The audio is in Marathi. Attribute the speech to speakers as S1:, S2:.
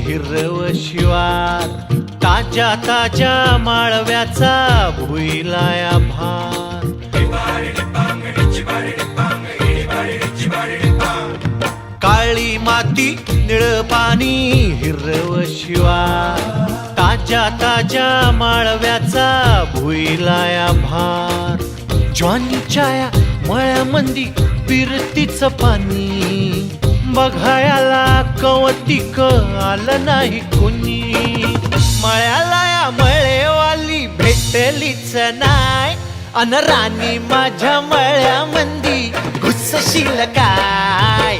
S1: हिरव शिवार, ताज्या ताज्या माळव्याचा भुईलाया भार. काळी माती निळ पाणी हिरव शिवार, ताज्या ताज्या माळव्याचा भुईलाया भार. ज्वानीच्या या मळ्यामंदी फिरतीच पाणी, बघायला कवतिक आलं नाही कोणी. मळ्याला या मळेवाली भेटलीच नाय, अन राणी माझ्या मळ्यामंदी घुसशील काय.